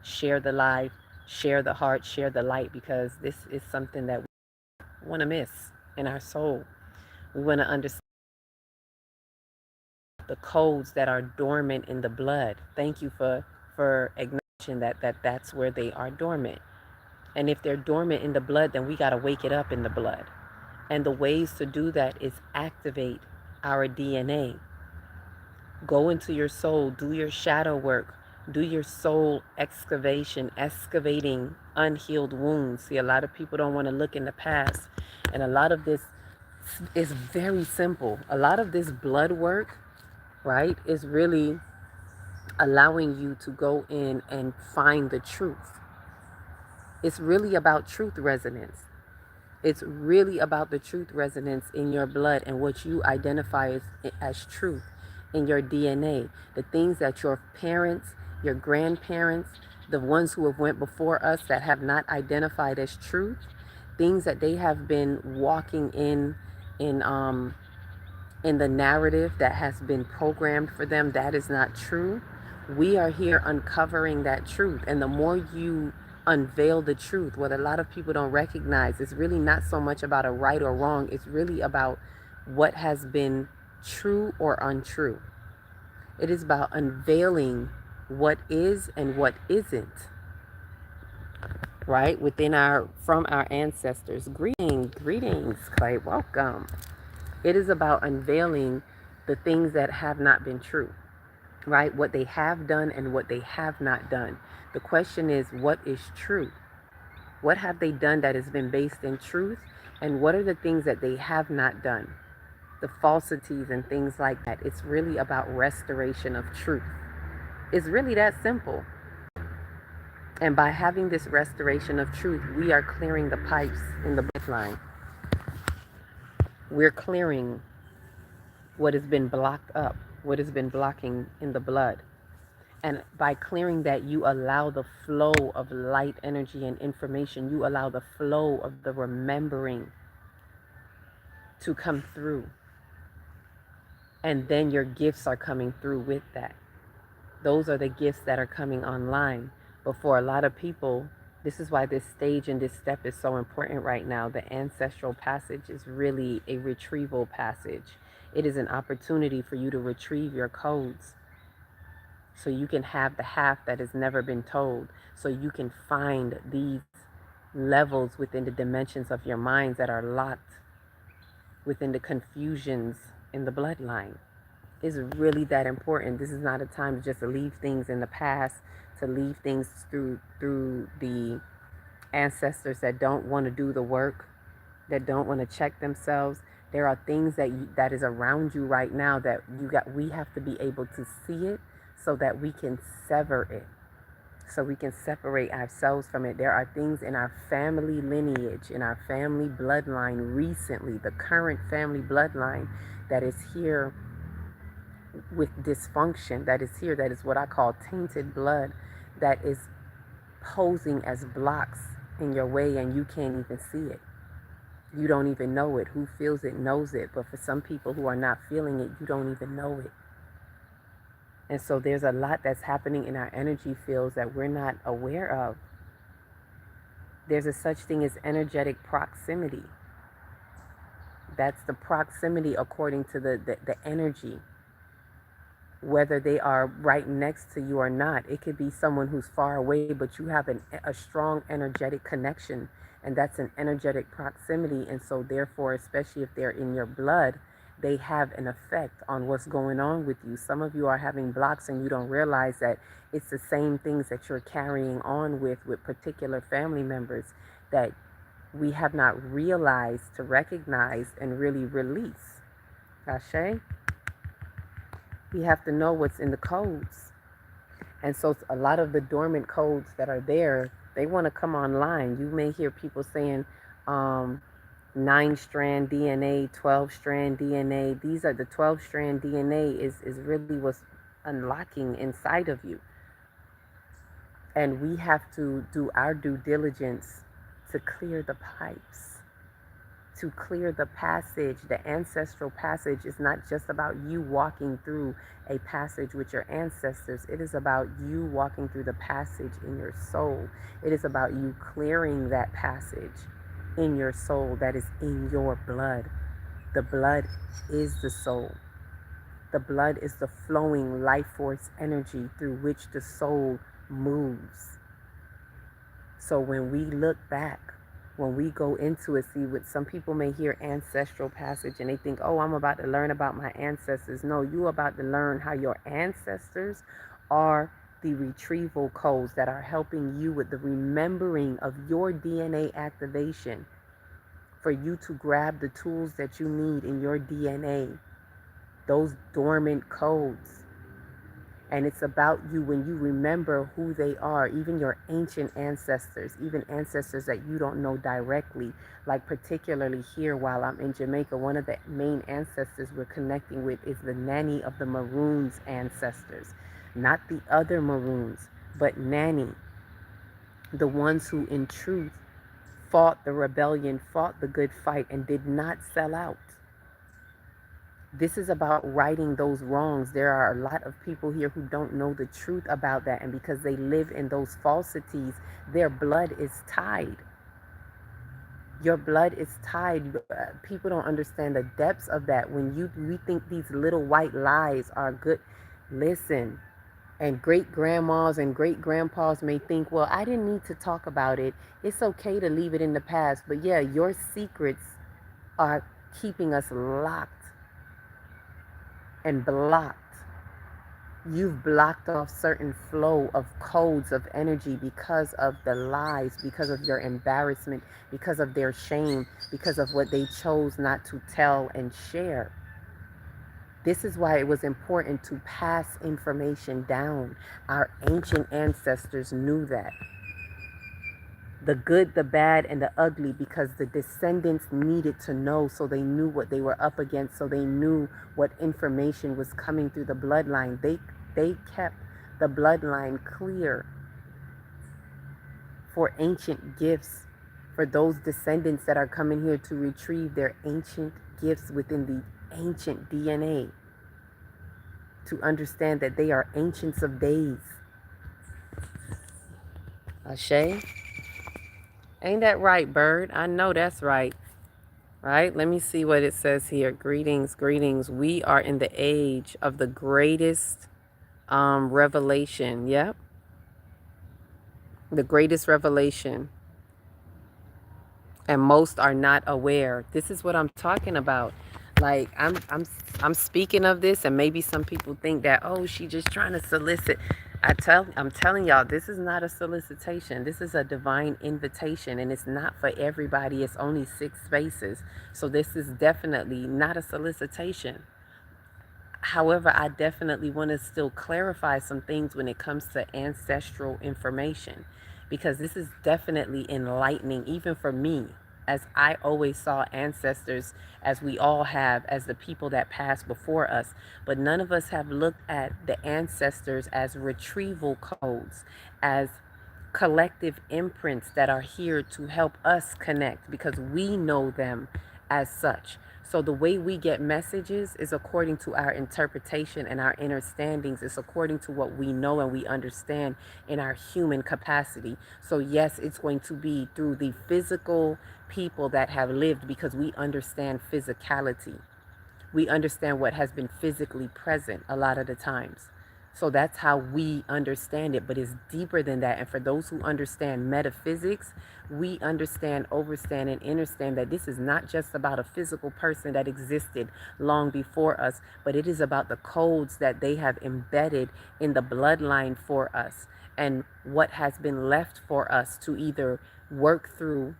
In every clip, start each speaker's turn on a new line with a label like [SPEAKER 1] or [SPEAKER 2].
[SPEAKER 1] share the life, share the heart, share the light, because this is something that we want to miss in our soul. We want to understand the codes that are dormant in the blood. Thank you for acknowledging that's where they are dormant. And if they're dormant in the blood, then we got to wake it up in the blood. And the ways to do that is activate our DNA. Go into your soul, do your shadow work, do your soul excavation, excavating unhealed wounds. See, a lot of people don't want to look in the past. And a lot of this is very simple. A lot of this blood work, right, is really allowing you to go in and find the truth. It's really about truth resonance. It's really about the truth resonance in your blood and what you identify as truth in your DNA. The things that your parents, your grandparents, the ones who have went before us that have not identified as truth, things that they have been walking in in the narrative that has been programmed for them, that is not true. We are here uncovering that truth. And the more you unveil the truth, what a lot of people don't recognize, it's really not so much about a right or wrong. It's really about what has been true or untrue. It is about unveiling what is and what isn't, right? Within from our ancestors. Greetings, Clay. Welcome. It is about unveiling the things that have not been true, right? What they have done and what they have not done. The question is, what is true? What have they done that has been based in truth? And what are the things that they have not done? The falsities and things like that. It's really about restoration of truth. It's really that simple. And by having this restoration of truth, we are clearing the pipes in the bloodline. We're clearing what has been blocked up, what has been blocking in the blood. And by clearing that, you allow the flow of light, energy, and information. You allow the flow of the remembering to come through. And then your gifts are coming through with that. Those are the gifts that are coming online. But for a lot of people, this is why this stage and this step is so important right now. The ancestral passage is really a retrieval passage. It is an opportunity for you to retrieve your codes so you can have the half that has never been told, so you can find these levels within the dimensions of your minds that are locked within the confusions in the bloodline. Is really that important. This is not a time to just leave things in the past, to leave things through the ancestors that don't want to do the work, that don't want to check themselves. There are things that is around you right now that we have to be able to see it so that we can sever it, so we can separate ourselves from it. There are things in our family lineage, in our family bloodline recently, the current family bloodline that is here with dysfunction, that is here, that is what I call tainted blood, that is posing as blocks in your way, and you can't even see it. You don't even know it. Who feels it knows it. But for some people who are not feeling it, you don't even know it. And so there's a lot that's happening in our energy fields that we're not aware of. There's a such thing as energetic proximity. That's the proximity according to the energy. Whether they are right next to you or not. It could be someone who's far away, but you have a strong energetic connection, and that's an energetic proximity. And so therefore, especially if they're in your blood, they have an effect on what's going on with you. Some of you are having blocks and you don't realize that it's the same things that you're carrying on with particular family members that we have not realized to recognize and really release. Ashe? We have to know what's in the codes. And so a lot of the dormant codes that are there, they want to come online. You may hear people saying 9-strand DNA, 12-strand DNA. These are the 12-strand DNA is really what's unlocking inside of you. And we have to do our due diligence to clear the pipes. to clear the passage. The ancestral passage is not just about you walking through a passage with your ancestors. It is about you walking through the passage in your soul. It is about you clearing that passage in your soul that is in your blood. The blood is the soul. The blood is the flowing life force energy through which the soul moves. So when we look back, when we go into it, see what some people may hear ancestral passage and they think, oh, I'm about to learn about my ancestors. No, you're about to learn how your ancestors are the retrieval codes that are helping you with the remembering of your DNA activation for you to grab the tools that you need in your DNA, those dormant codes. And it's about you when you remember who they are, even your ancient ancestors, even ancestors that you don't know directly. Like particularly here while I'm in Jamaica, one of the main ancestors we're connecting with is the Nanny of the Maroons ancestors. Not the other Maroons, but Nanny. The ones who in truth fought the rebellion, fought the good fight, and did not sell out. This is about righting those wrongs. There are a lot of people here who don't know the truth about that. And because they live in those falsities, their blood is tied. Your blood is tied. People don't understand the depths of that. When we think these little white lies are good, listen. And great grandmas and great grandpas may think, well, I didn't need to talk about it. It's okay to leave it in the past. But yeah, your secrets are keeping us locked and blocked. You've blocked off certain flow of codes of energy because of the lies, because of your embarrassment, because of their shame, because of what they chose not to tell and share. This is why it was important to pass information down. Our ancient ancestors knew that. The good, the bad, and the ugly, because the descendants needed to know, so they knew what they were up against, so they knew what information was coming through the bloodline. They kept the bloodline clear for ancient gifts, for those descendants that are coming here to retrieve their ancient gifts within the ancient DNA, to understand that they are ancients of days. Ashe? Ain't that right, bird? I know that's right. Right? Let me see what it says here. Greetings, greetings. We are in the age of the greatest revelation. Yep. The greatest revelation. And most are not aware. This is what I'm talking about. Like I'm speaking of this, and maybe some people think that, oh, she just trying to solicit. I'm telling y'all, this is not a solicitation. This is a divine invitation, and it's not for everybody. It's only 6 spaces. So this is definitely not a solicitation. However, I definitely want to still clarify some things when it comes to ancestral information, because this is definitely enlightening, even for me, as I always saw ancestors, as we all have, as the people that passed before us. But none of us have looked at the ancestors as retrieval codes, as collective imprints that are here to help us connect, because we know them as such. So the way we get messages is according to our interpretation and our understandings. It's according to what we know and we understand in our human capacity. So yes, it's going to be through the physical people that have lived, because we understand physicality. We understand what has been physically present a lot of the times. So that's how we understand it, but it's deeper than that. And for those who understand metaphysics, we understand, overstand, and understand that this is not just about a physical person that existed long before us, but it is about the codes that they have embedded in the bloodline for us, and what has been left for us to either work through,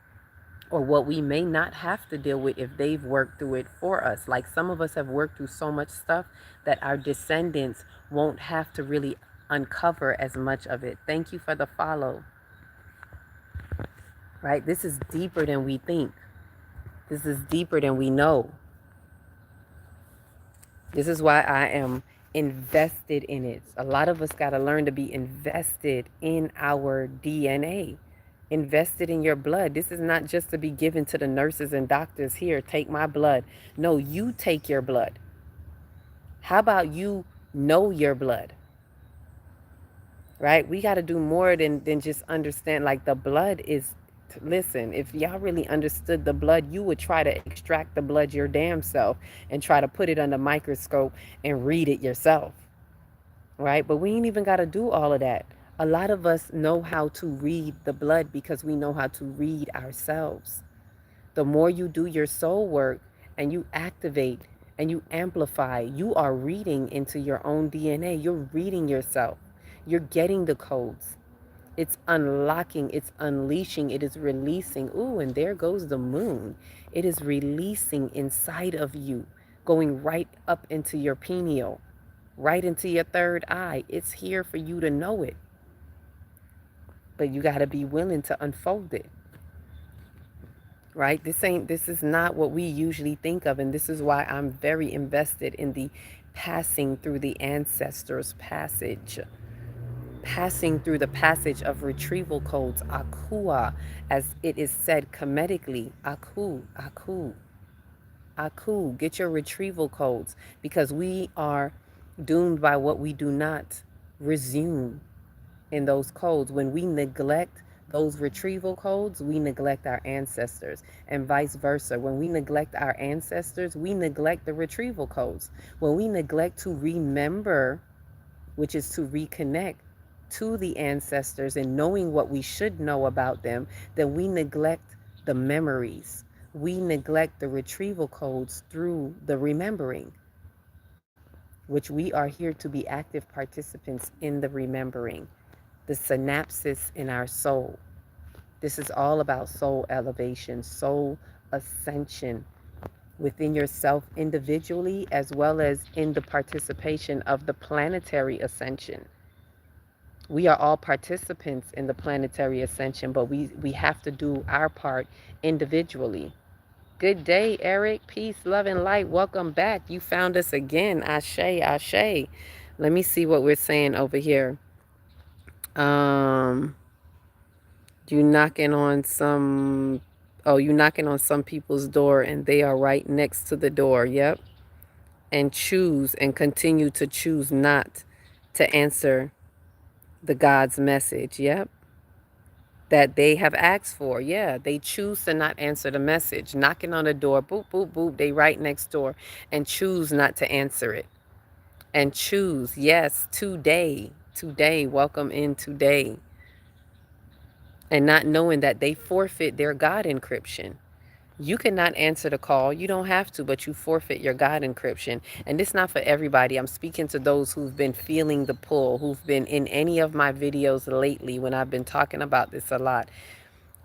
[SPEAKER 1] or what we may not have to deal with if they've worked through it for us. Like some of us have worked through so much stuff that our descendants won't have to really uncover as much of it. Thank you for the follow. Right? This is deeper than we think. This is deeper than we know. This is why I am invested in it. A lot of us got to learn to be invested in our DNA. invested in your blood. This is not just to be given to the nurses and doctors. Here, take my blood. No, you take your blood. How about you know your blood? Right? We got to do more than just understand. Like, the blood is, listen, if y'all really understood the blood, you would try to extract the blood your damn self and try to put it under microscope and read it yourself. Right? But we ain't even got to do all of that. A lot of us know how to read the blood because we know how to read ourselves. The more you do your soul work and you activate and you amplify, you are reading into your own DNA. You're reading yourself. You're getting the codes. It's unlocking, it's unleashing, it is releasing. Ooh, and there goes the moon. It is releasing inside of you, going right up into your pineal, right into your third eye. It's here for you to know it. But you got to be willing to unfold it. Right? This is not what we usually think of, and this is why I'm very invested in the passing through the ancestors passage. Passing through the passage of retrieval codes, Akua, as it is said Kemetically, Aku, Aku, Aku. Get your retrieval codes, because we are doomed by what we do not resume in those codes. When we neglect those retrieval codes, we neglect our ancestors, and vice versa. When we neglect our ancestors, we neglect the retrieval codes. When we neglect to remember, which is to reconnect to the ancestors and knowing what we should know about them, then we neglect the memories. We neglect the retrieval codes through the remembering, which we are here to be active participants in the remembering, the synapses in our soul. This is all about soul elevation, soul ascension within yourself individually, as well as in the participation of the planetary ascension. We are all participants in the planetary ascension, but we have to do our part individually. Good day, Eric. Peace, love, and light. Welcome back. You found us again. Ashe, ashe. Let me see what we're saying over here. You knocking on some, oh, you knocking on some people's door and they are right next to the door. Yep. And choose and continue to choose not to answer the God's message. Yep. That they have asked for. Yeah, they choose to not answer the message. Knocking on the door, boop, boop, boop, they right next door, and choose not to answer it. And choose, yes, today, welcome in today. And not knowing that they forfeit their God encryption. You cannot answer the call. You don't have to, but you forfeit your God encryption. And this is not for everybody. I'm speaking to those who've been feeling the pull, who've been in any of my videos lately when I've been talking about this a lot.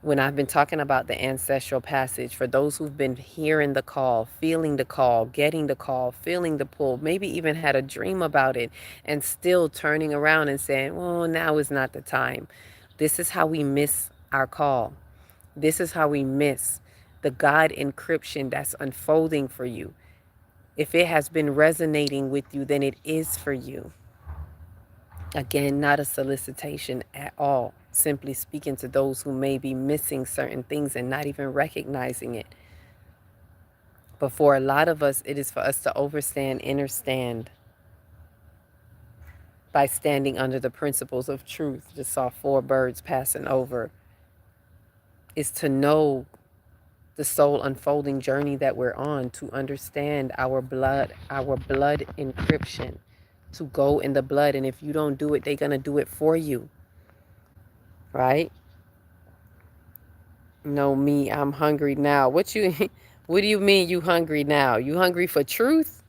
[SPEAKER 1] When I've been talking about the ancestral passage, for those who've been hearing the call, feeling the call, getting the call, feeling the pull, maybe even had a dream about it, and still turning around and saying, well, now is not the time. This is how we miss our call. This is how we miss the God encryption that's unfolding for you. If it has been resonating with you, then it is for you. Again, not a solicitation at all. Simply speaking to those who may be missing certain things and not even recognizing it. But for a lot of us, it is for us to overstand, understand by standing under the principles of truth. Just saw 4 birds passing over. Is to know the soul unfolding journey that we're on, to understand our blood encryption, to go in the blood. And if you don't do it, they're going to do it for you. Right? No, me, I'm hungry now. What do you mean you hungry now? You hungry for truth?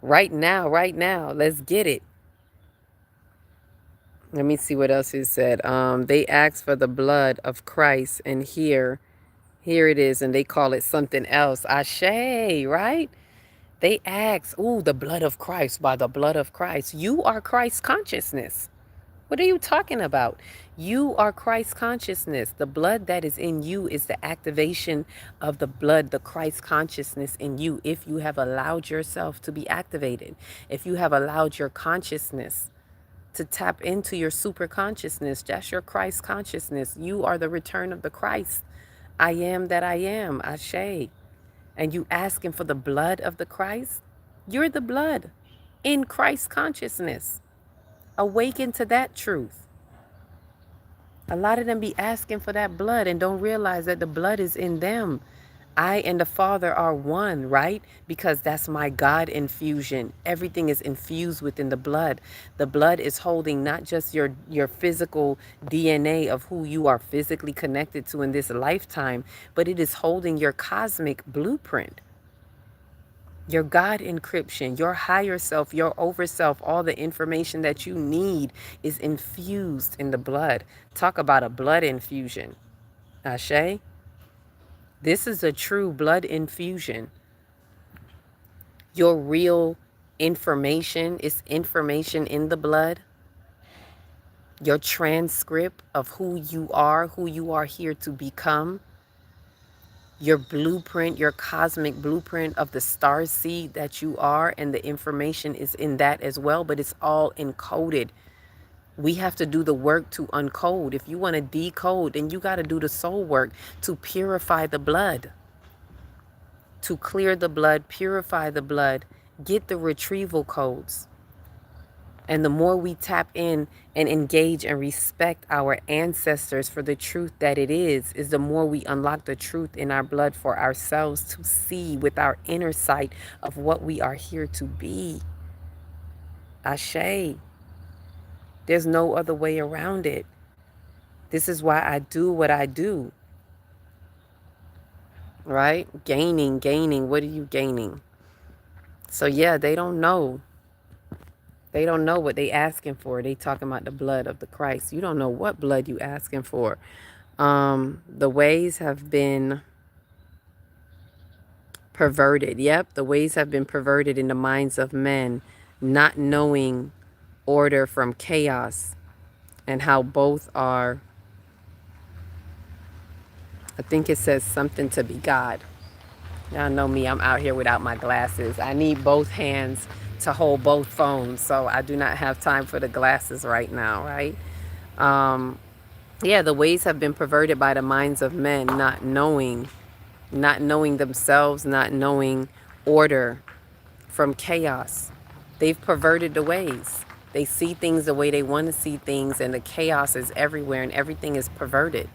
[SPEAKER 1] Right now, let's get it. Let me see what else he said. They asked for the blood of Christ, and here it is, and they call it something else. Ashe, right? They ask, ooh, the blood of Christ, by the blood of Christ. You are Christ consciousness. What are you talking about? You are Christ consciousness. The blood that is in you is the activation of the blood, the Christ consciousness in you. If you have allowed yourself to be activated, if you have allowed your consciousness to tap into your super consciousness. That's your Christ consciousness. You are the return of the Christ. I am that I am, Ashe. And you asking for the blood of the Christ? You're the blood in Christ consciousness. Awaken to that truth. A lot of them be asking for that blood and don't realize that the blood is in them. I and the Father are one, right? Because that's my God infusion. Everything is infused within the blood. The blood is holding not just your physical DNA of who you are physically connected to in this lifetime, but it is holding your cosmic blueprint. Your God encryption, your higher self, your overself, all the information that you need is infused in the blood. Talk about a blood infusion. Ashe? This is a true blood infusion. Your real information is information in the blood. Your transcript of who you are here to become. Your blueprint, your cosmic blueprint of the star seed that you are, and the information is in that as well, but it's all encoded. We have to do the work to uncode. If you want to decode, then you got to do the soul work to purify the blood, to clear the blood, purify the blood, get the retrieval codes. And the more we tap in and engage and respect our ancestors for the truth that it is the more we unlock the truth in our blood for ourselves to see with our inner sight of what we are here to be. Ashe. There's no other way around it. This is why I do what I do. Right? Gaining. What are you gaining? So yeah, they don't know. They don't know what they asking for. They talking about the blood of the Christ. You don't know what blood you asking for. The ways have been perverted. Yep, the ways have been perverted in the minds of men, not knowing order from chaos, and how both are, I think it says something to be God. Y'all know me, I'm out here without my glasses. I need both hands to hold both phones, so I do not have time for the glasses right now, right? Yeah, the ways have been perverted by the minds of men, not knowing themselves, not knowing order from chaos. They've perverted the ways. They see things the way they want to see things, and the chaos is everywhere, and everything is perverted.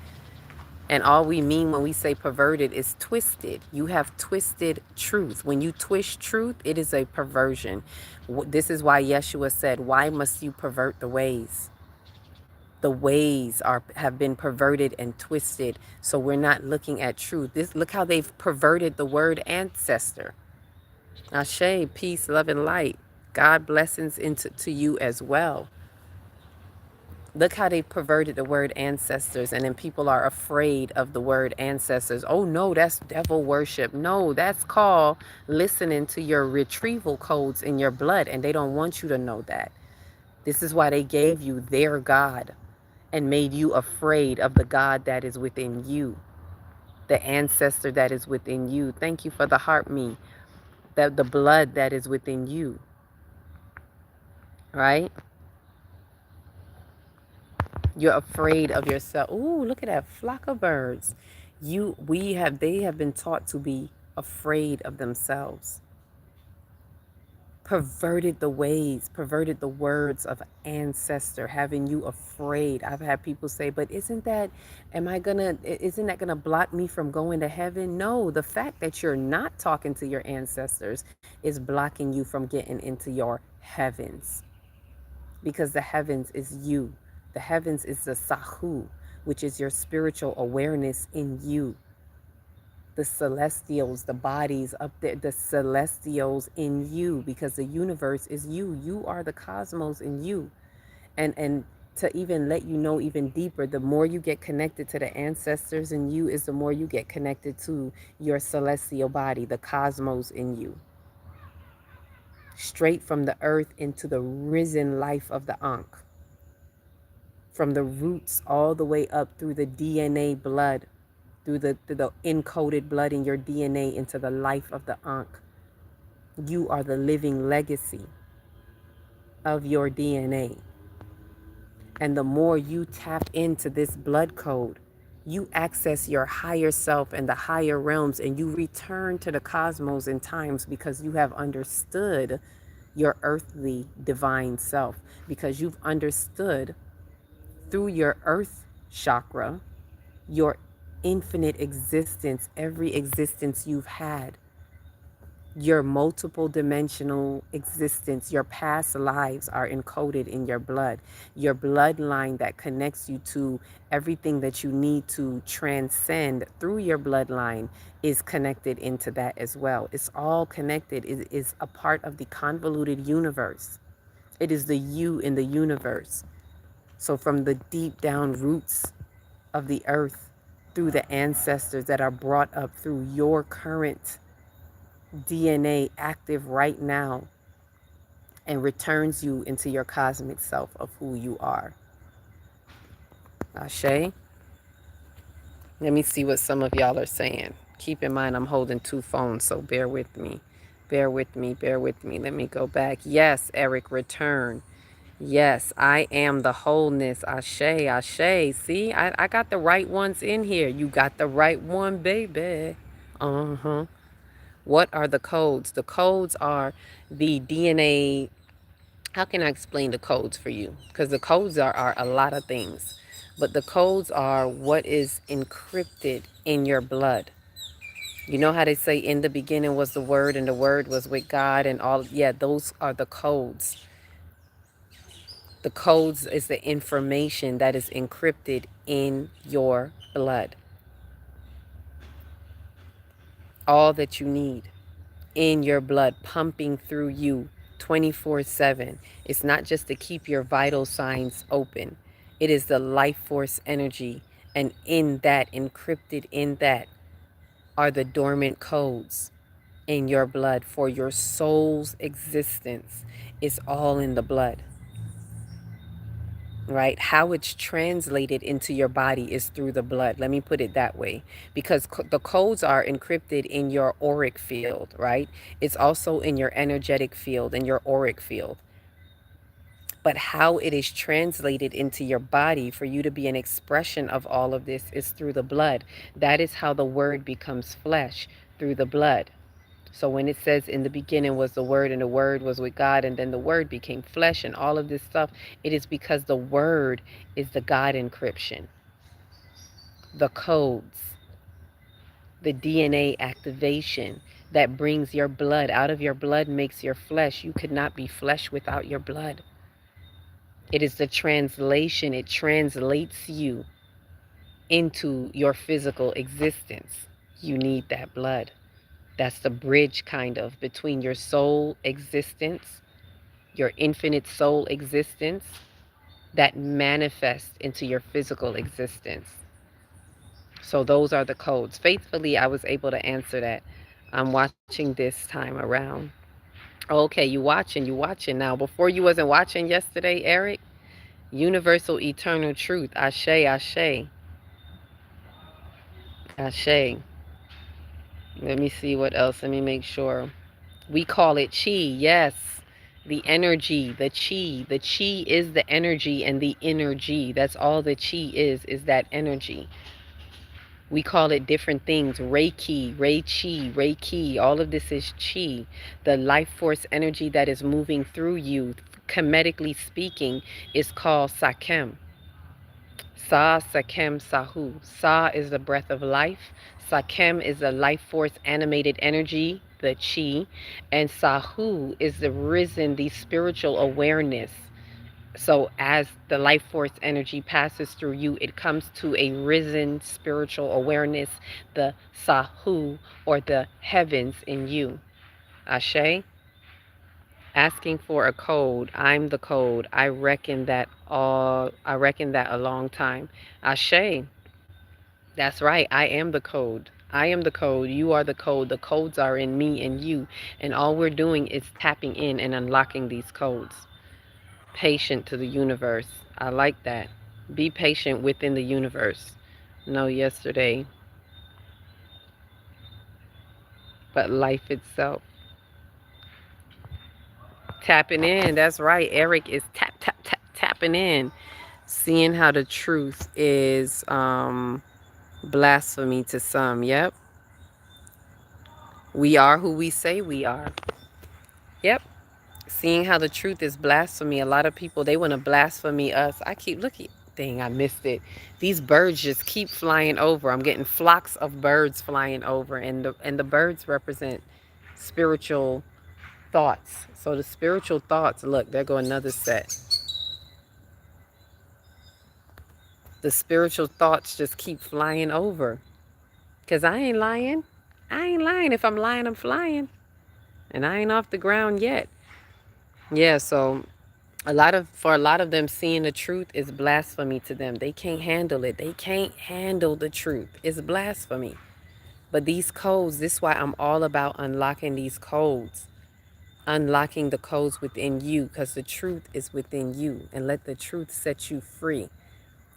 [SPEAKER 1] And all we mean when we say perverted is twisted. You have twisted truth. When you twist truth, it is a perversion. This is why Yeshua said, why must you pervert the ways? The ways have been perverted and twisted. So we're not looking at truth. Look how they've perverted the word ancestor. Ashe, peace, love, and light. God blessings to you as well. Look how they perverted the word ancestors, and then people are afraid of the word ancestors. Oh no, that's devil worship. No, that's called listening to your retrieval codes in your blood, and they don't want you to know that. This is why they gave you their God and made you afraid of the God that is within you, the ancestor that is within you. Thank you for the heart me, that the blood that is within you, right? You're afraid of yourself. Ooh, look at that flock of birds. They have been taught to be afraid of themselves. Perverted the ways, perverted the words of ancestor, having you afraid. I've had people say, but isn't that gonna block me from going to heaven? No, the fact that you're not talking to your ancestors is blocking you from getting into your heavens. Because the heavens is you. The heavens is the Sahu, which is your spiritual awareness in you. The celestials, the bodies up there, the celestials in you, because the universe is you. You are the cosmos in you. And to even let you know even deeper, the more you get connected to the ancestors in you is the more you get connected to your celestial body, the cosmos in you. Straight from the earth into the risen life of the Ankh. From the roots all the way up through the DNA blood, through the encoded blood in your DNA into the life of the Ankh. You are the living legacy of your DNA. And the more you tap into this blood code, you access your higher self and the higher realms, and you return to the cosmos in times because you have understood your earthly divine self, because you've understood through your earth chakra your infinite existence, every existence you've had, your multiple dimensional existence, your past lives are encoded in your blood. Your bloodline that connects you to everything that you need to transcend through your bloodline is connected into that as well. It's all connected. It is a part of the convoluted universe. It is the you in the universe. So from the deep down roots of the earth, through the ancestors that are brought up through your current DNA active right now, and returns you into your cosmic self of who you are. Ashe, let me see what some of y'all are saying. Keep in mind, I'm holding two phones, so bear with me. Bear with me, bear with me. Let me go back. Yes, Eric, return. Yes, I am the wholeness. Ashe, Ashe. See, I got the right ones in here. You got the right one, baby. Uh-huh. What are the codes? The codes are the DNA. How can I explain the codes for you? Because the codes are a lot of things. But the codes are what is encrypted in your blood. You know how they say in the beginning was the word and the word was with God and all? Yeah, those are the codes. The codes is the information that is encrypted in your blood. All that you need in your blood, pumping through you 24/7. It's not just to keep your vital signs open. It is the life force energy. And in that, encrypted in that, are the dormant codes in your blood for your soul's existence. It's all in the blood. Right? How it's translated into your body is through the blood. Let me put it that way. Because the codes are encrypted in your auric field, right? It's also in your energetic field, in your auric field. But how it is translated into your body for you to be an expression of all of this is through the blood. That is how the word becomes flesh, through the blood. So when it says in the beginning was the word and the word was with God and then the word became flesh and all of this stuff, it is because the word is the God encryption, the codes, the DNA activation that brings your blood out of your blood, makes your flesh. You could not be flesh without your blood. It is the translation. It translates you into your physical existence. You need that blood. That's the bridge kind of between your soul existence, your infinite soul existence that manifests into your physical existence. So those are the codes. Faithfully, I was able to answer that. I'm watching this time around. Okay, you watching now. Before you wasn't watching yesterday, Eric. Universal eternal truth. Ashe, ashe, ashe. Let me see what else. Let me make sure. We call it chi. Yes. The energy, the chi. The chi is the energy and the energy. That's all the chi is that energy. We call it different things. Reiki, Reichi, Reiki. All of this is chi. The life force energy that is moving through you, Kemetically speaking, is called Sakem. Sa, Sakem, Sahu. Sa is the breath of life. Sakem is the life force animated energy, the chi. And Sahu is the risen, the spiritual awareness. So as the life force energy passes through you, it comes to a risen spiritual awareness, the Sahu, or the heavens in you. Ashe? Asking for a code. I'm the code. I reckon that a long time. Ashe. That's right. I am the code. I am the code. You are the code. The codes are in me and you. And all we're doing is tapping in and unlocking these codes. Patient to the universe. I like that. Be patient within the universe. No yesterday, but life itself. Tapping in. That's right. Eric is tapping in. Seeing how the truth is blasphemy to some. Yep. We are who we say we are. Yep. Seeing how the truth is blasphemy. A lot of people, they want to blasphemy us. I keep looking. Dang, I missed it. These birds just keep flying over. I'm getting flocks of birds flying over, and the birds represent spiritual thoughts. So the spiritual thoughts, look, there go another set. The spiritual thoughts just keep flying over. Cause I ain't lying. I ain't lying. If I'm lying, I'm flying. And I ain't off the ground yet. Yeah, so for a lot of them, seeing the truth is blasphemy to them. They can't handle it. They can't handle the truth. It's blasphemy. But these codes, this is why I'm all about unlocking these codes. Unlocking the codes within you, because the truth is within you, and let the truth set you free.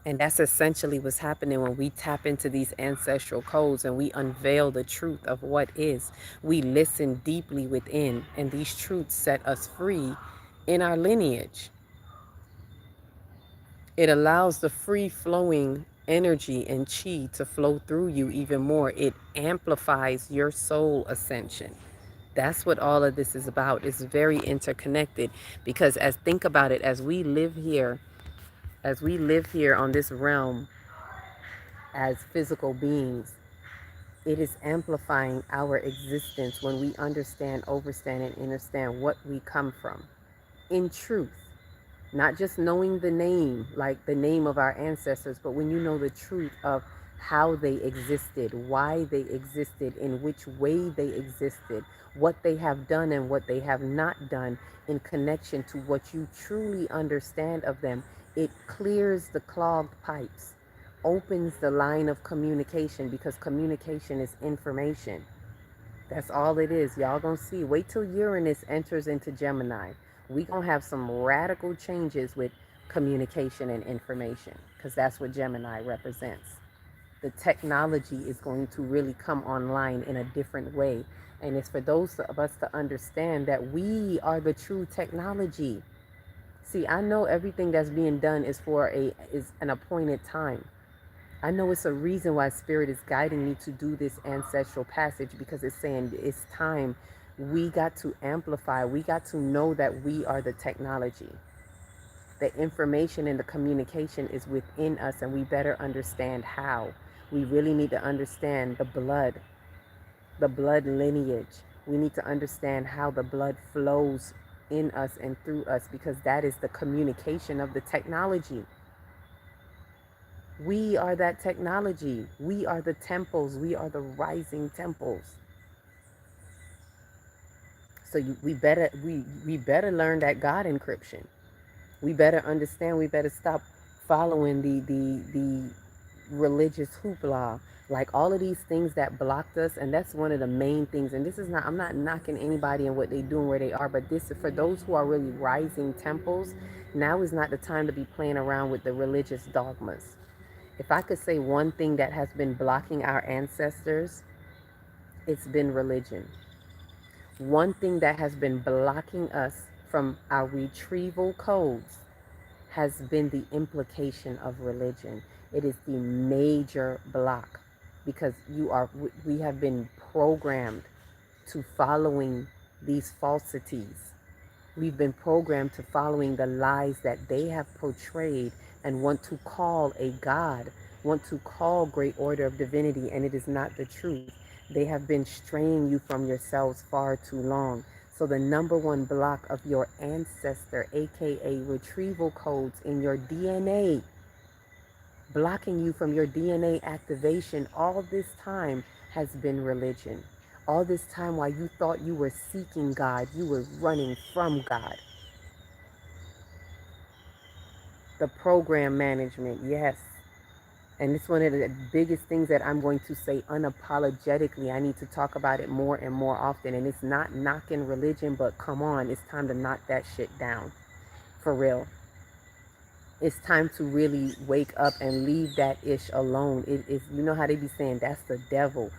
[SPEAKER 1] And that's essentially what's happening when we tap into these ancestral codes and we unveil the truth of what is. We listen deeply within, and these truths set us free in our lineage. It allows the free flowing energy and chi to flow through you even more. It amplifies your soul ascension. That's what all of this is about. It's very interconnected, because think about it, as we live here on this realm as physical beings, it is amplifying our existence when we understand, overstand, and understand what we come from in truth. Not just knowing the name, like the name of our ancestors, but when you know the truth of how they existed, why they existed, in which way they existed, what they have done and what they have not done in connection to what you truly understand of them, it clears the clogged pipes, opens the line of communication, because communication is information. That's all it is. Y'all gonna see. Wait till Uranus enters into Gemini. We gonna have some radical changes with communication and information, because that's what Gemini represents. The technology is going to really come online in a different way. And it's for those of us to understand that we are the true technology. See, I know everything that's being done is is an appointed time. I know it's a reason why Spirit is guiding me to do this ancestral passage, because it's saying it's time. We got to amplify. We got to know that we are the technology. The information and the communication is within us, and we better understand how. We really need to understand the blood lineage. We need to understand how the blood flows in us and through us, because that is the communication of the technology. We are that technology. We are the temples. We are the rising temples. So we better learn that God encryption. We better understand. We better stop following the religious hoopla, like all of these things that blocked us. And that's one of the main things. And this is not, I'm not knocking anybody and what they do and where they are, but this is for those who are really rising temples. Now is not the time to be playing around with the religious dogmas. If I could say one thing that has been blocking our ancestors, it's been religion. One thing that has been blocking us from our retrieval codes has been the implication of religion. It is the major block, because we have been programmed to following these falsities. We've been programmed to following the lies that they have portrayed and want to call a God, want to call great order of divinity, and it is not the truth. They have been straying you from yourselves far too long. So the number one block of your ancestor, aka retrieval codes in your DNA, blocking you from your DNA activation all this time, has been religion. All this time, while you thought you were seeking God, you were running from God. The program management, yes. And it's one of the biggest things that I'm going to say unapologetically. I need to talk about it more and more often. And it's not knocking religion, but come on, it's time to knock that shit down. For real. It's time to really wake up and leave that ish alone. It is, you know how they be saying that's the devil.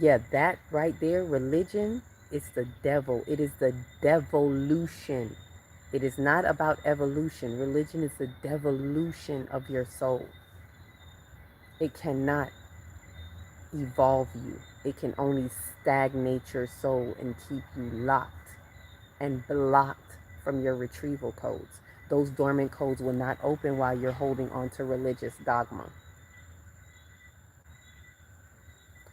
[SPEAKER 1] Yeah, that right there, religion, it's the devil. It is the devolution. It is not about evolution. Religion is the devolution of your soul. It cannot evolve you. It can only stagnate your soul and keep you locked and blocked from your retrieval codes. Those dormant codes will not open while you're holding on to religious dogma.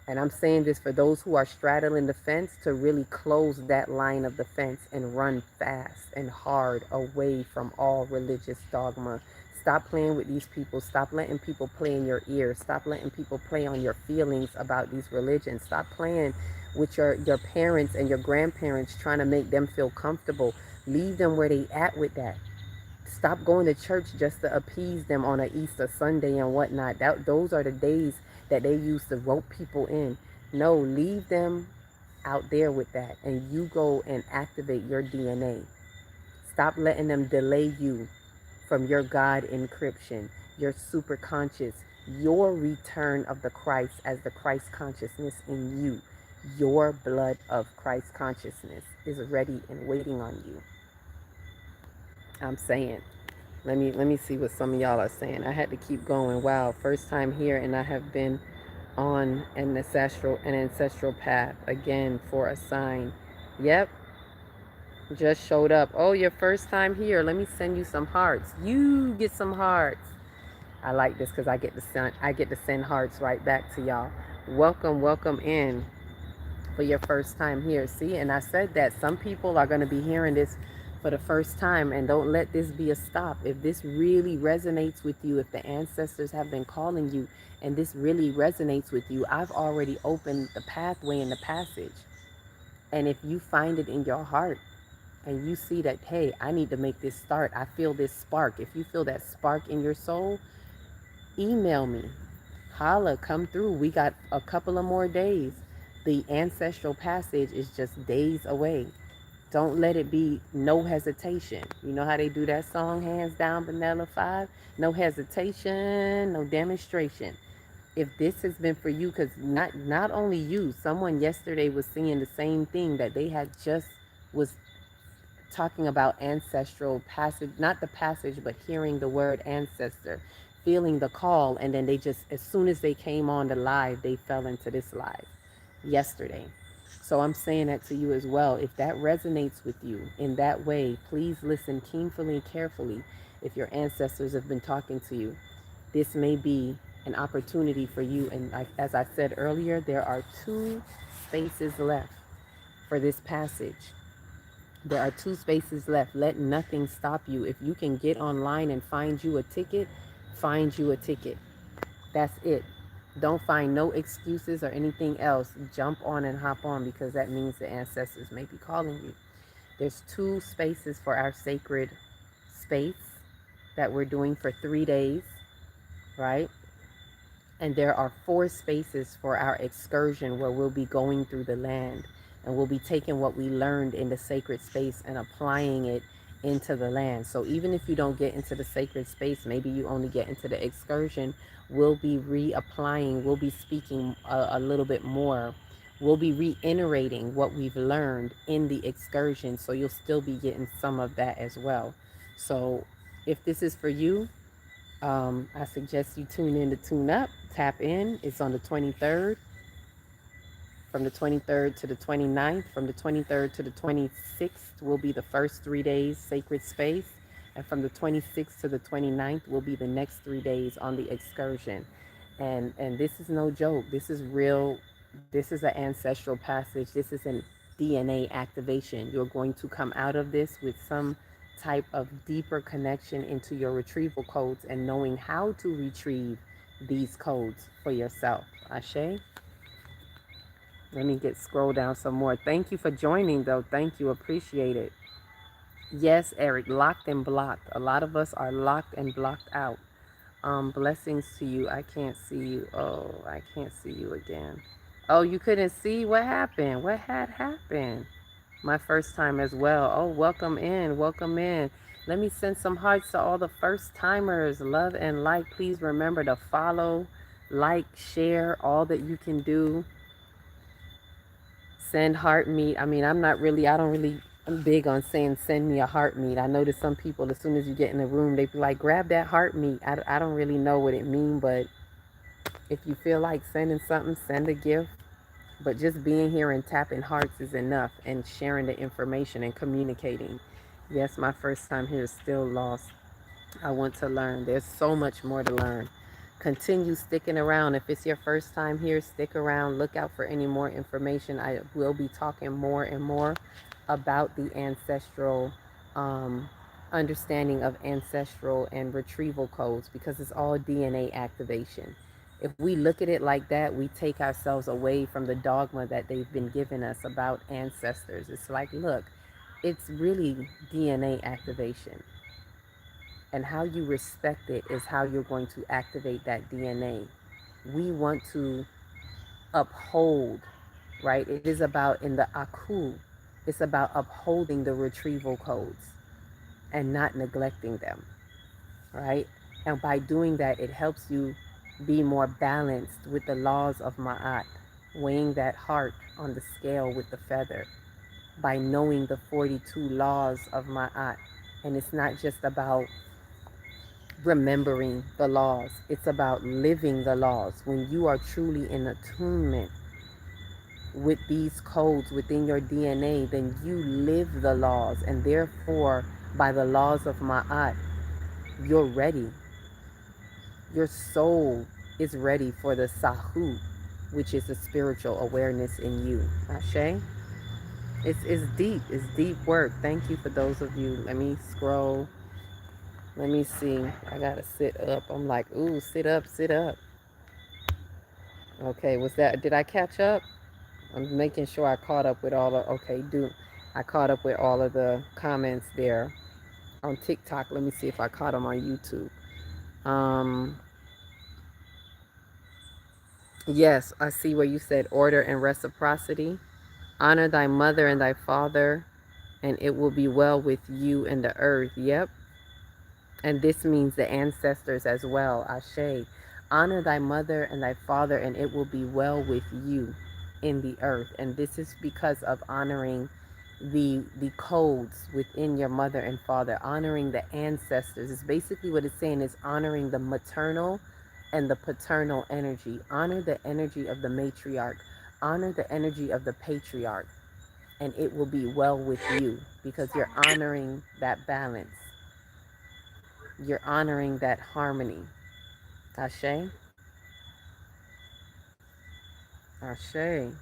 [SPEAKER 1] And I'm saying this for those who are straddling the fence to really close that line of the fence and run fast and hard away from all religious dogma. Stop playing with these people. Stop letting people play in your ear. Stop letting people play on your feelings about these religions. Stop playing with your parents and your grandparents, trying to make them feel comfortable. Leave them where they at with that. Stop going to church just to appease them on an Easter Sunday and whatnot. Those are the days that they use to rope people in. No, leave them out there with that, and you go and activate your DNA. Stop letting them delay you from your God encryption, your super conscious, your return of the Christ as the Christ consciousness in you. Your blood of Christ consciousness is ready and waiting on you. I'm saying, let me see what some of y'all are saying. I had to keep going. Wow, first time here, and I have been on an ancestral path again for a sign. Yep, just showed up. Oh, your first time here. Let me send you some hearts. You get some hearts. I like this because I get to send hearts right back to y'all. Welcome in for your first time here. See, and I said that some people are going to be hearing this for the first time, and don't let this be a stop. If this really resonates with you, if the ancestors have been calling you and this really resonates with you, I've already opened the pathway and the passage. And if you find it in your heart and you see that, hey, I need to make this start, I feel this spark. If you feel that spark in your soul, email me, holla, come through. We got a couple of more days. The ancestral passage is just days away. Don't let it be no hesitation. You know how they do that song, Hands Down, Vanilla 5? No hesitation, no demonstration. If this has been for you, because not only you, someone yesterday was singing the same thing, that they had just was talking about ancestral passage, not the passage, but hearing the word ancestor, feeling the call, and then they just, as soon as they came on the live, they fell into this live yesterday. So I'm saying that to you as well. If that resonates with you in that way, please listen keenly and carefully. If your ancestors have been talking to you, this may be an opportunity for you. And as I said earlier, there are 2 spaces left for this passage. There are 2 spaces left. Let nothing stop you. If you can get online and find you a ticket, find you a ticket. That's it. Don't find no excuses or anything else. Jump on and hop on, because that means the ancestors may be calling you. There's 2 spaces for our sacred space that we're doing for 3 days, right? And there are 4 spaces for our excursion where we'll be going through the land, and we'll be taking what we learned in the sacred space and applying it into the land. So even if you don't get into the sacred space, maybe you only get into the excursion, we'll be reapplying, we'll be speaking a little bit more. We'll be reiterating what we've learned in the excursion, so you'll still be getting some of that as well. So if this is for you, I suggest you tune in to Tune Up, tap in. It's on the 23rd. From the 23rd to the 29th, from the 23rd to the 26th will be the first 3 days sacred space. And from the 26th to the 29th will be the next 3 days on the excursion. And this is no joke. This is real. This is an ancestral passage. This is a DNA activation. You're going to come out of this with some type of deeper connection into your retrieval codes and knowing how to retrieve these codes for yourself. Ashe? Let me scroll down some more. Thank you for joining, though. Thank you. Appreciate it. Yes, Eric, locked and blocked. A lot of us are locked and blocked out. Blessings to you. I can't see you. Oh, I can't see you again. Oh, you couldn't see? What happened? What had happened? My first time as well. Oh, welcome in. Welcome in. Let me send some hearts to all the first timers. Love and like. Please remember to follow, like, share, all that you can do. Send heart meet. I mean, I don't really I'm big on saying, send me a heart meat. I notice some people, as soon as you get in the room, they be like, grab that heart meat. I don't really know what it means, but if you feel like sending something, send a gift. But just being here and tapping hearts is enough, and sharing the information and communicating. Yes, my first time here is still lost. I want to learn. There's so much more to learn. Continue sticking around. If it's your first time here, stick around. Look out for any more information. I will be talking more and more about the ancestral um, understanding of ancestral and retrieval codes, because it's all DNA activation. If we look at it like that, we take ourselves away from the dogma that they've been giving us about ancestors. It's like, look, it's really DNA activation. And how you respect it is how you're going to activate that DNA. We want to uphold, right? It is about, in the Aku, it's about upholding the retrieval codes and not neglecting them, right? And by doing that, it helps you be more balanced with the laws of Ma'at, weighing that heart on the scale with the feather, by knowing the 42 laws of Ma'at. And it's not just about remembering the laws, it's about living the laws. When you are truly in attunement with these codes within your DNA, then you live the laws, and therefore, by the laws of Ma'at, you're ready. Your soul is ready for the Sahu, which is the spiritual awareness in you. Ashe? It's deep. It's deep work. Thank you for those of you. Let me scroll. Let me see. I gotta sit up. I'm like, ooh, sit up, sit up. Okay, was that, did I catch up? I'm making sure I caught up with all the, okay, I caught up with all of the comments there on TikTok. Let me see if I caught them on YouTube. Um, yes, I see where you said order and reciprocity. Honor thy mother and thy father, and it will be well with you in the earth. Yep. And this means the ancestors as well. Ashe. Honor thy mother and thy father, and it will be well with you in the earth. And this is because of honoring the codes within your mother and father, honoring the ancestors. It's basically what it's saying, is honoring the maternal and the paternal energy. Honor the energy of the matriarch. Honor the energy of the patriarch, and it will be well with you, because you're honoring that balance. You're honoring that harmony. Ashe. Ashe.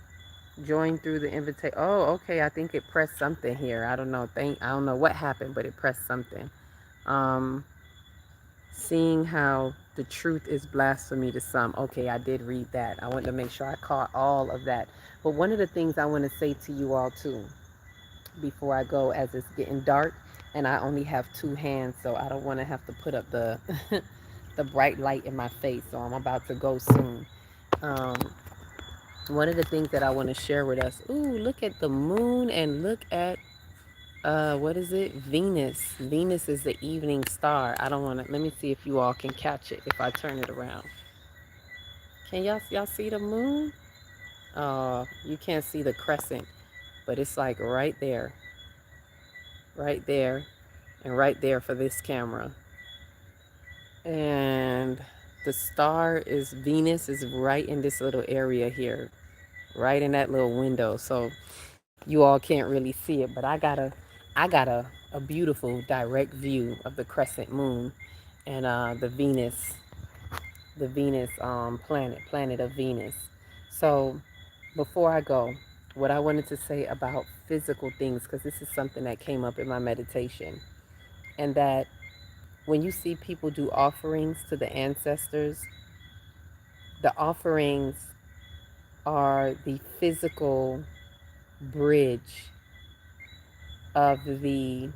[SPEAKER 1] Join through the invitation. Oh, okay. I think it pressed something here. I don't know. I don't know what happened, but it pressed something. Um, Seeing how the truth is blasphemy to some. Okay, I did read that. I wanted to make sure I caught all of that. But one of the things I want to say to you all too, before I go, as it's getting dark, and I only have two hands, so I don't want to have to put up the the bright light in my face. So I'm about to go soon. Um, One of the things that I want to share with us. Ooh, look at the moon, and look at what is it? Venus. Venus is the evening star. I don't want to. Let me see if you all can catch it if I turn it around. Can y'all see the moon? You can't see the crescent, but it's like right there, and right there for this camera. And the star is Venus is right in this little area here, right in that little window. So you all can't really see it, but I got a beautiful direct view of the crescent moon, and the Venus planet of Venus. So before I go, what I wanted to say about physical things, because this is something that came up in my meditation, and that when you see people do offerings to the ancestors, the offerings are the physical bridge of the,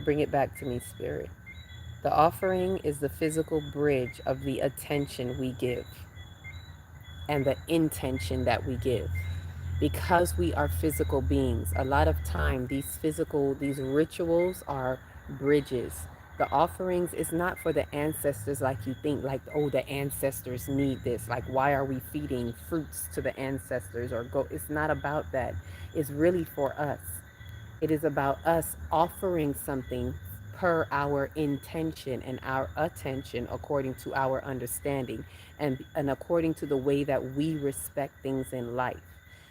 [SPEAKER 1] bring it back to me, spirit. The offering is the physical bridge of the attention we give and the intention that we give. Because we are physical beings, a lot of time these rituals are bridges. The offerings is not for the ancestors like you think, like, oh, the ancestors need this. Like, why are we feeding fruits to the ancestors or go? It's not about that. It's really for us. It is about us offering something per our intention and our attention according to our understanding and according to the way that we respect things in life.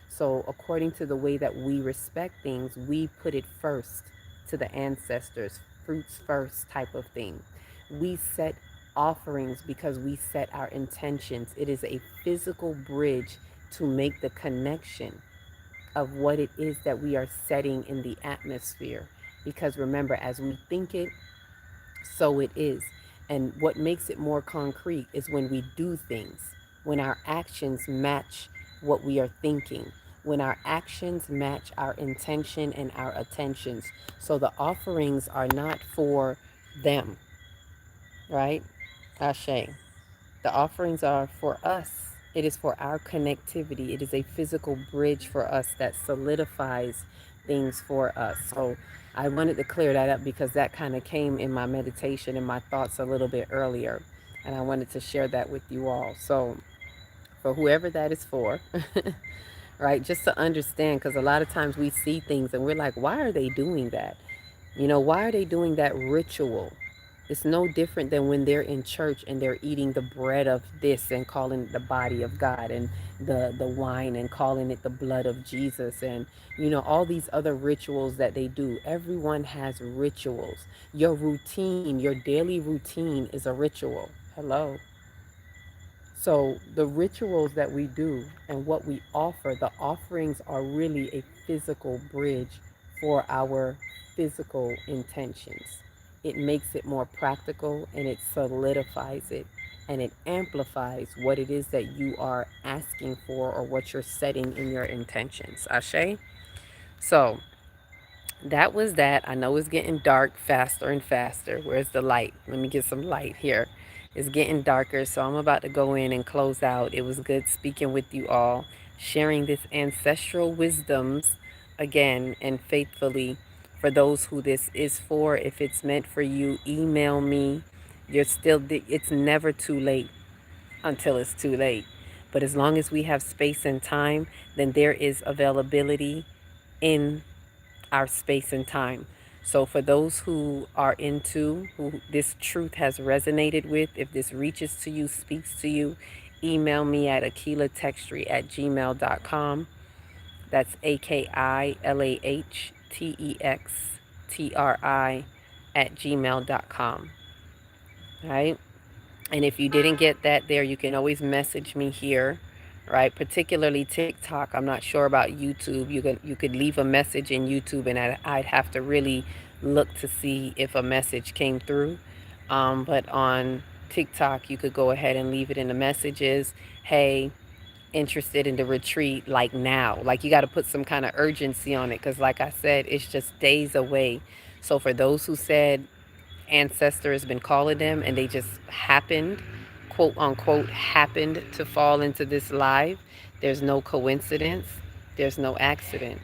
[SPEAKER 1] So, according to the way that we respect things, we put it first to the ancestors, fruits first type of thing. We set offerings because we set our intentions. It is a physical bridge to make the connection of what it is that we are setting in the atmosphere. Because remember, as we think it, so it is. And what makes it more concrete is when we do things, when our actions match what we are thinking, when our actions match our intention and our attentions. So the offerings are not for them, right? Ashe. The offerings are for us. It is for our connectivity. It is a physical bridge for us that solidifies things for us. So I wanted to clear that up because that kind of came in my meditation and my thoughts a little bit earlier. And I wanted to share that with you all. So for whoever that is for, right? Just to understand, because a lot of times we see things and we're like, why are they doing that? Why are they doing that ritual? It's no different than when they're in church and they're eating the bread of this and calling it the body of God, and the wine and calling it the blood of Jesus, and all these other rituals that they do. Everyone has rituals. Your routine, your daily routine is a ritual. Hello. So the rituals that we do and what we offer, the offerings are really a physical bridge for our physical intentions. It makes it more practical and it solidifies it and it amplifies what it is that you are asking for or what you're setting in your intentions. Ashe? So that was that. I know it's getting dark faster and faster. Where's the light? Let me get some light here. It's getting darker, so I'm about to go in and close out. It was good speaking with you all, sharing this ancestral wisdoms again and faithfully for those who this is for. If it's meant for you, email me. It's never too late until it's too late. But as long as we have space and time, then there is availability in our space and time. So for those who are into, who this truth has resonated with, if this reaches to you, speaks to you, email me at akilahtextry@gmail.com. That's AKILAHTEXTRI at gmail.com. Right? And if you didn't get that there, you can always message me here, right? Particularly TikTok. I'm not sure about YouTube. You could leave a message in YouTube, and I'd have to really look to see if a message came through. But on TikTok, you could go ahead and leave it in the messages. Hey, interested in the retreat, like now. Like you got to put some kind of urgency on it, because like I said, it's just days away. So for those who said ancestor has been calling them and they just happened, quote unquote, happened to fall into this live, there's no coincidence, there's no accident.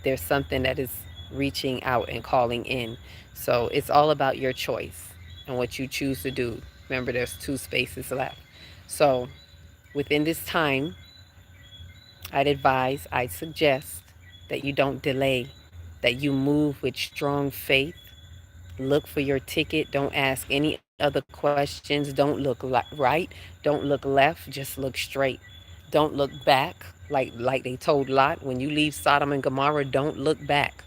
[SPEAKER 1] There's something that is reaching out and calling in. So it's all about your choice and what you choose to do. Remember, there's 2 spaces left. So within this time, I'd suggest that you don't delay, that you move with strong faith. Look for your ticket. Don't ask any other questions. Don't look right. Don't look left. Just look straight. Don't look back like they told Lot. When you leave Sodom and Gomorrah, don't look back,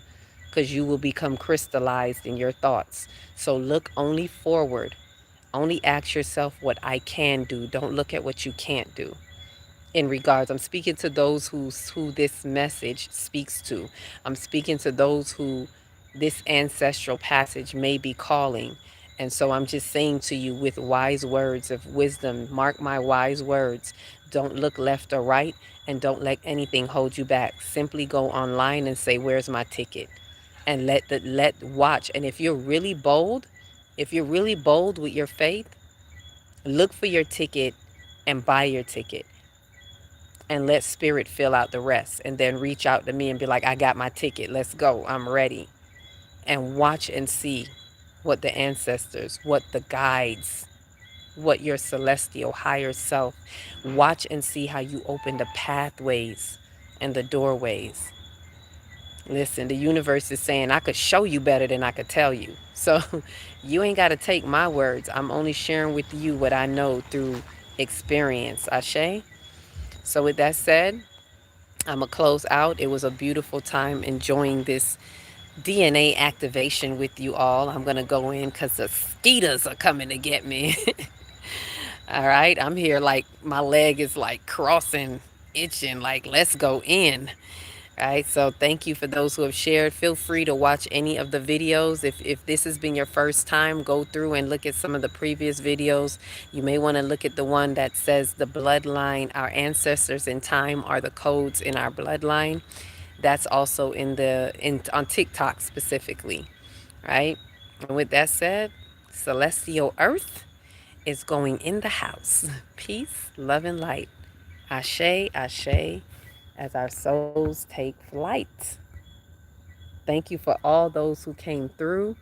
[SPEAKER 1] because you will become crystallized in your thoughts. So look only forward. Only ask yourself what I can do. Don't look at what you can't do. In regards, I'm speaking to those who this message speaks to. I'm speaking to those who this ancestral passage may be calling. And so I'm just saying to you with wise words of wisdom, mark my wise words. Don't look left or right, and don't let anything hold you back. Simply go online and say, where's my ticket? And let watch. And if you're really bold with your faith, look for your ticket and buy your ticket, and let spirit fill out the rest, and then reach out to me and be like, I got my ticket, let's go, I'm ready. And watch and see what the ancestors, what the guides, what your celestial higher self, watch and see how you open the pathways and the doorways Listen, the universe is saying I could show you better than I could tell you. So you ain't got to take my words. I'm only sharing with you what I know through experience. Ashe? So with that said, I'm going to close out. It was a beautiful time enjoying this DNA activation with you all. I'm going to go in because the skeeters are coming to get me. All right. I'm here like my leg is like crossing, itching, like, let's go in. All right, so thank you for those who have shared. Feel free to watch any of the videos. If this has been your first time, go through and look at some of the previous videos. You may want to look at the one that says the bloodline, our ancestors in time are the codes in our bloodline. That's also on TikTok specifically, right? And with that said, celestial earth is going in the house. Peace, love, and light. Ashe, ashe, as our souls take flight. Thank you for all those who came through.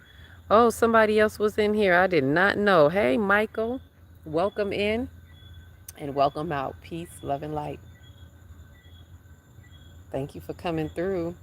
[SPEAKER 1] Oh, somebody else was in here. I did not know. Hey, Michael, welcome in and welcome out. Peace, love, and light. Thank you for coming through.